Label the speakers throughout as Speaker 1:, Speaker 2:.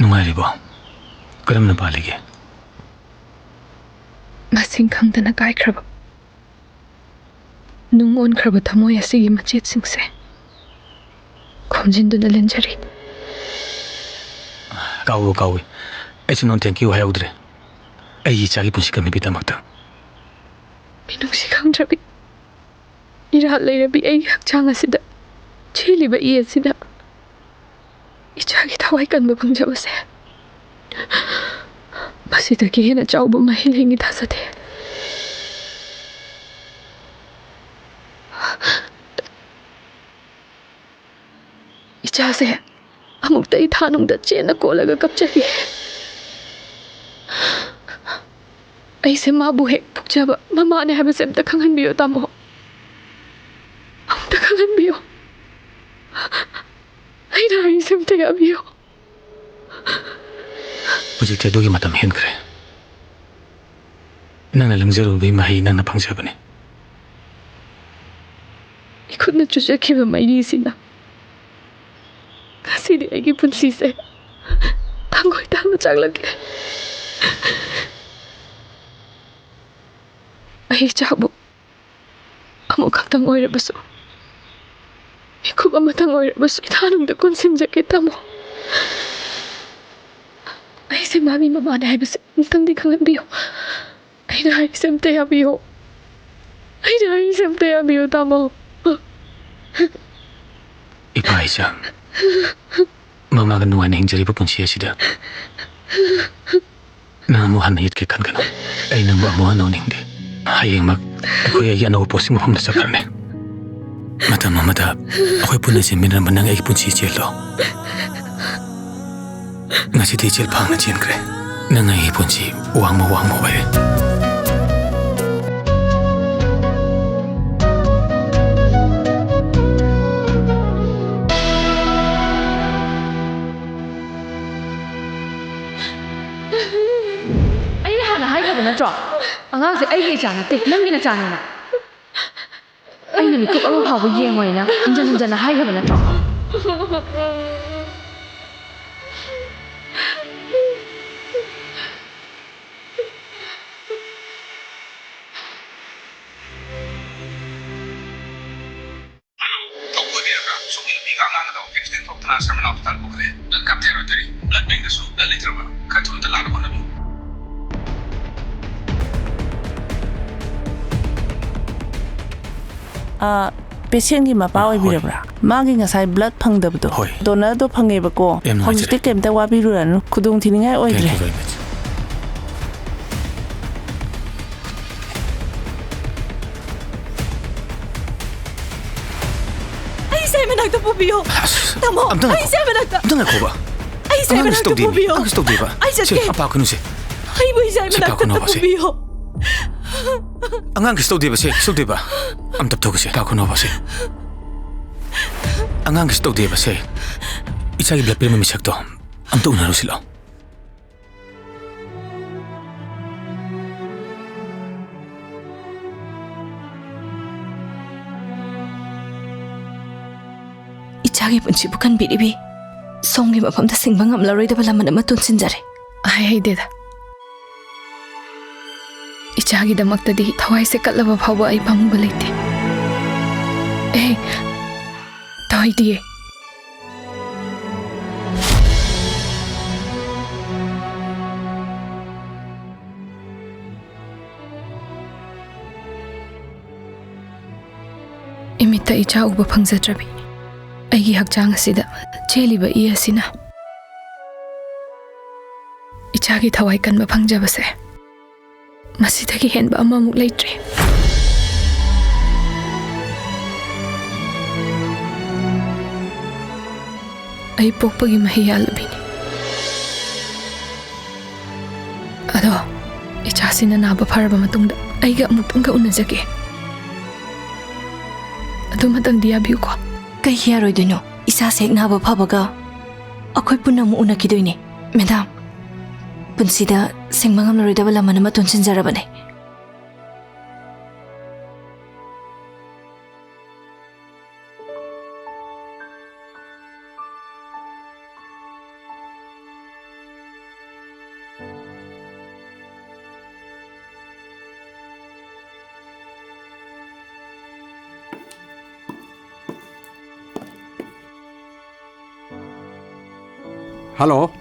Speaker 1: Nungsidaba. Karam na palige.
Speaker 2: Masing khangdana kai khraba. Nungon khraba thamoy asigi machet singse. Khomjinduna lenjari.
Speaker 1: Kawi. Aisu non thank you hayudre. Ai chagi punsi kami bitamakta.
Speaker 2: Minungsi khangdrabi. Ira leirabi ai hakchang asida. Cheliba I asida. Ichagi thawai kanba phungjabase. Masidagi hena chawba mahilingi thasate. Ichase amukta I thanungda chena kolaga kapchagi. Aise mabu hek pukjaba mamane habase amta khanghanbiyo tamo. Amta khanghanbiyo. Aina aise amta yabiyo.
Speaker 1: Hujik tedugi matam henkre. Nangna langjaru bi mahi nangna phangsabane.
Speaker 2: Ikhudna chujakhiba mairi-sina. Ngasidi aigi punsise tangoi tama chaglake. Ai chabu amuk khaktang oirabasu. Mikub amatang oirabasu ithanungda konsinjake tamo. Aise mami mamane haibase amtangdi khanghanbiyo. Aina aise amta yabiyo. Aina aise amta yabiyo tamo.
Speaker 1: Ipa Aisha. Mama kan nuai neng jari punsi asida. Namu hana yit ke kan kana. Ai nang ba mo hana neng de. Hayeng mak aku ya yana oposi mo hamda sakarne. Mata aku pun nasi minam menang ai punsi jelo. Ngasi di jel pang na jin kre. Nang ai punsi wangma bae.
Speaker 3: Angang se ai ge jana te nang gi na jana na ai na mi kup ama phaw ba yeng ngoi na injan na hai ga na tro
Speaker 4: patient gi mapa oi birabra magi ngasai blood phangdabdo donor do phangeba ko hojite kemta wabiruranu khudung thiningai oidre
Speaker 3: ai sai manak to pubiyo tamo ai sai manak ta
Speaker 1: Danga koba.
Speaker 3: ai sai manak to pubiyo
Speaker 1: Ang stop diba?
Speaker 3: ai
Speaker 1: Se apa kuno se.
Speaker 3: ai boi sai manak to pubiyo
Speaker 1: Angang stop diba se. Stop diba. Am tap to se. Pa kuno ba se. Angang stop diba se. Ichagi blood pressure misak to. Am to unaro sila.
Speaker 2: Ichagi punchi bukan biribi. Songi mafamda singbang amlaroi da bala manama tunsinjare. Ai deda. Ichagi da maktadi thawai se katlaba phawa ai pamba leite. Thawai diye. Imita icha uba phangjatrabi. Aigi hakchang asida cheliba I asina. Ichagi thawai kanba phangjabase. Masidagi henba amamuk leitre. Ai pokpagi mahiyalabini. Ado ichasina naba pharaba matungda aiga amutungka unajake. Ado matang dia biu ko.
Speaker 5: Kai hiaroi doino isa sek naba phabaga akhoi punam unakidoine madam punsida sengmangam loridaba lamana ma tonsin jarabane
Speaker 6: Hello?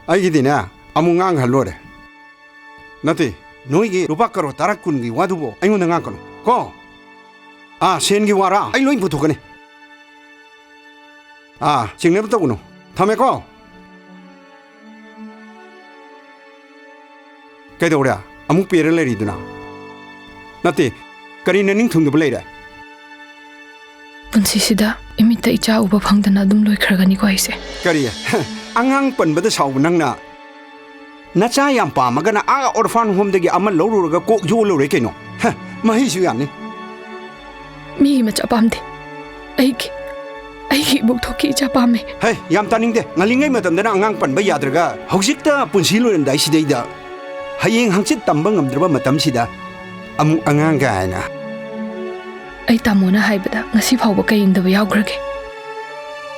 Speaker 6: 아이기디냐? 아무강 할로래. 나티, 너희기 루바카로 따라꾼기 와두보 아이고 내가 거노. 고. 센기 와라. 아이 로인 부탁하네. 징내부터 구노. 다음에 고. 그래도우랴 아무 삐를 내리드나. 나티, 그리는 닝퉁도 레이래.
Speaker 2: 분시시다 이미타 이자 우바 방다나 dum로이 크라가니고 아이세.
Speaker 6: 그리야. 안강 뻔버드 사오고 낭나. 나차 양 빠마가나 오르판 홈데기 아마 로루르가 꼭 요로래 케노. 마히슈 야네.
Speaker 2: 미기 마차 밤데. 아이기 목토키 이자 밤에.
Speaker 6: 헤이, 얌 따닝데. ngalingay matamdana angang panba yadraga. Hausikta punsiloren dai sideida. Hayeng hangsit tamba ngamdraba matamsida. Amu angang gaana.
Speaker 2: ꯑꯩ ꯇꯥꯃꯣꯅ ꯍꯥꯏꯕꯗ ꯉꯁꯤ ꯐꯥꯎꯕ ꯀꯩꯌꯦꯡꯗꯕ ꯌꯥꯎꯈ꯭ꯔꯒꯦ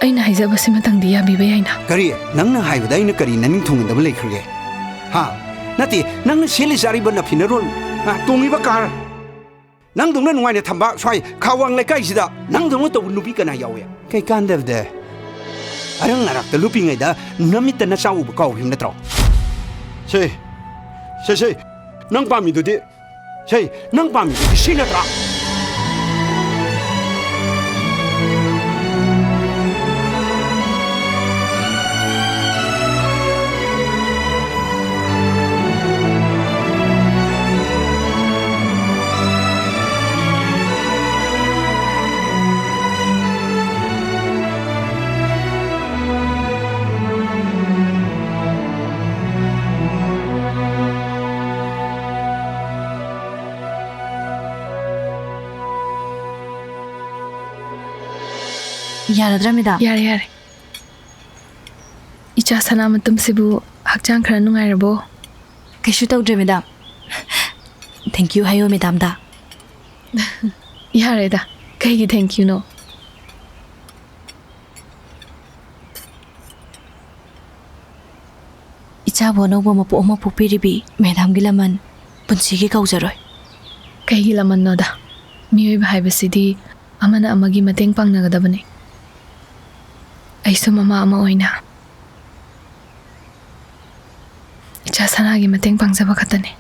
Speaker 2: ꯑꯩꯅ ꯍꯥꯏꯖꯕꯁꯤ ꯃꯇꯪꯗꯤ ꯌꯥꯕꯤꯕ ꯌꯥꯏꯅ
Speaker 6: ꯀꯔꯤ ꯅꯪꯅ ꯍꯥꯏꯕꯗ ꯑꯩꯅ ꯀꯔꯤ ꯅꯅꯤꯡ ꯊꯨꯡꯒꯗꯕ ꯂꯩꯈ꯭ꯔꯒꯦ ꯅꯠꯇꯦ ꯅꯪꯅ ꯁꯦꯠꯂꯤ ꯆꯥꯔꯤꯕ ꯅꯐꯤꯅꯔꯣꯜ ꯇꯣꯡꯉꯤꯕ ꯀꯥꯔ ꯅꯪꯗꯧꯅ ꯅꯨꯡꯉꯥꯏꯅ ꯊꯝꯕ ꯁ꯭ꯋꯥꯏ ꯈꯥꯋꯥꯡ ꯂꯩꯀꯥꯏꯁꯤꯗ ꯅꯪꯗꯧꯅ ꯇꯧꯕ ꯅꯨꯄꯤ ꯀꯅꯥ ꯌꯥꯎꯏ ꯀꯩ ꯀꯥꯟꯗꯕꯗ ꯑꯔꯪ ꯑꯔꯥꯛꯇ ꯂꯨꯞꯄꯤꯉꯩꯗ ꯅꯃꯤꯠꯇ ꯅꯆꯥ ꯎꯕ ꯀꯥꯎꯈꯤꯕ ꯅꯠꯇ꯭ꯔꯣ ꯁꯦ ꯅꯪ ꯄꯥꯝꯃꯤꯗꯨꯗꯤ ꯅꯪ ꯄꯥꯝꯃꯤꯗꯨꯗꯤ ꯁꯤ ꯅꯠꯇ꯭ꯔꯥ
Speaker 5: 야라드랍니다.
Speaker 2: 야래 이자 사나 마tumsibu hakjang khara nungairabo
Speaker 5: kaisu tawdre madam. Thank you hayo madam da.
Speaker 2: yareda kaigi thank you no
Speaker 5: icha bonobo mapo ma pupiribi madam gilaman punsigi kaujaroi
Speaker 2: kaigi laman no da mioi haibasidi amana amagi mateng pangnagadabane aisu mama ama oina icha sanagi mateng pangzaba khatane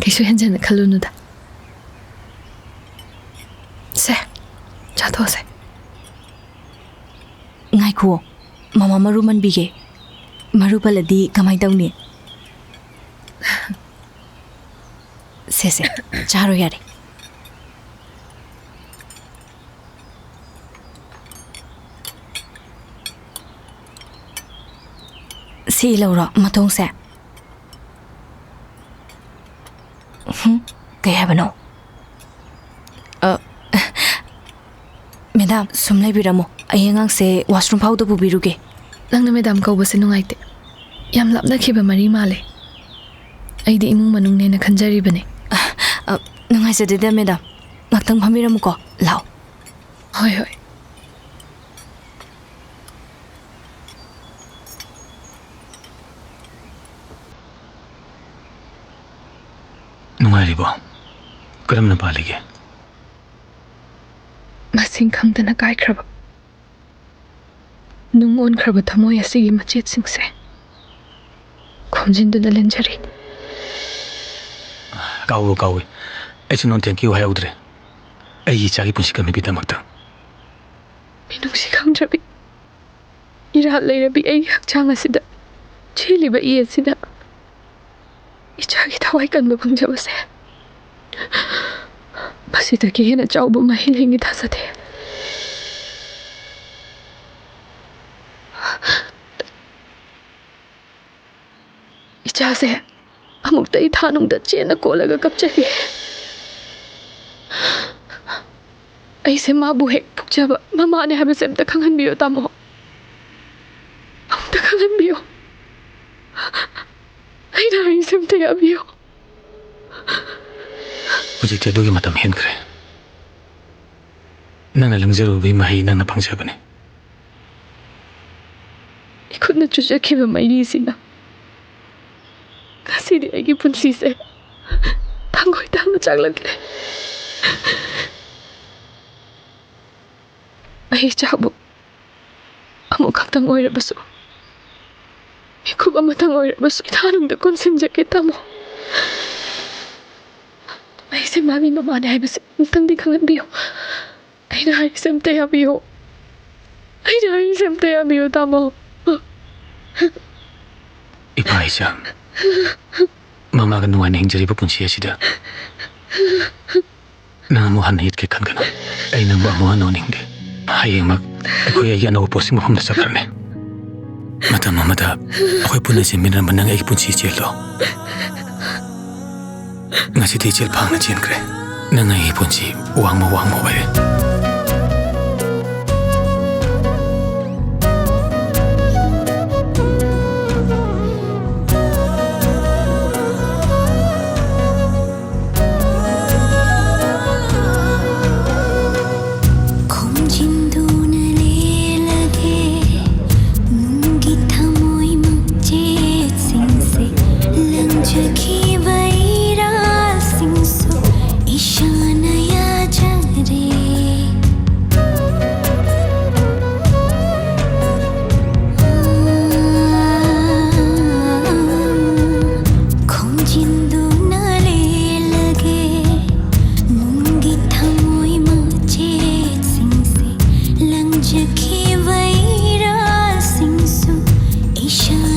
Speaker 2: kaisu henjana khalunuda se chato se
Speaker 5: ngai ko mama maruman bige marupaladi kamai tawni se charo yare si laura matong se kay habano madam sumlai biramo ayengang se washroom phau da bubiruge
Speaker 2: nangna madam kaubase nungaite yam lapna khiba mari male aidi imung manung ne na khanjari bane
Speaker 5: nungai se de madam ngaktang phamiram ko lao
Speaker 2: hoi
Speaker 1: 누가리보 그럼나 발리게
Speaker 2: masing khangdana kai khraba nungon khraba thamoi asigi machet singse khomjinduna lenjari
Speaker 1: 가오 에치논 땡큐 하야우드레 에이 자기 분식가 미비다막다
Speaker 2: minungsi khangdrabi ira leirabi ei hakchang asida cheliba I asida ichagi thawai kanba phungjabase masida ki hena chauba mahilengi thasate ichase amukta I thanungda chena kolaga kapchagi aise mabu hek phukjaba mama ne habe semta khanghanbiyo tamo amukta khanghanbiyo aina hai semta yabiyo
Speaker 1: 후직te 도기 마담 헨 그래 나나 릉제로 비마히 나나 방자버네
Speaker 2: 이kunna chujakhiba mairisina kasiri aigi punsise tangoi tama chaglagle ai chabu ꯑꯃꯨꯛ ꯈꯛꯇꯪ ꯑꯣꯏꯔꯕꯁꯨ ꯃꯤꯀꯨꯞ ꯑꯃꯇꯪ ꯑꯣꯏꯔꯕꯁꯨ ꯏꯊꯥꯅꯨꯡꯗ ꯀꯣꯟꯁꯤꯟꯖꯒꯦ ꯇꯥꯃꯣ ꯑꯩꯁꯦ ꯃꯥꯒꯤ ꯃꯃꯥꯅꯦ ꯍꯥꯏꯕꯁꯦ ꯑꯃꯨꯛꯇꯪꯗꯤ ꯈꯪꯍꯟꯕꯤꯌꯨ ꯑꯩꯅ ꯍꯥꯏꯔꯤꯁꯦ ꯑꯝꯇ ꯌꯥꯕꯤꯌꯨ ꯑꯩꯅ ꯍꯥꯏꯔꯤꯁꯦ ꯑꯝꯇ ꯌꯥꯕꯤꯌꯨ ꯇꯥꯃꯣ
Speaker 1: Ipa Isa Mamaga nuwaina hingjariba punsi asida Nang amu hana hit ke khankana Ai nang amu hana oningde Hayengmak Akoi ai anawa posing mafamda sakharne Matam amada Akoi punna semminaramba nang ai punsi cheldo Ngasidi chel phangna chenkre Nang ai punsi wangma bare
Speaker 7: Lanjaki vaira singsu isha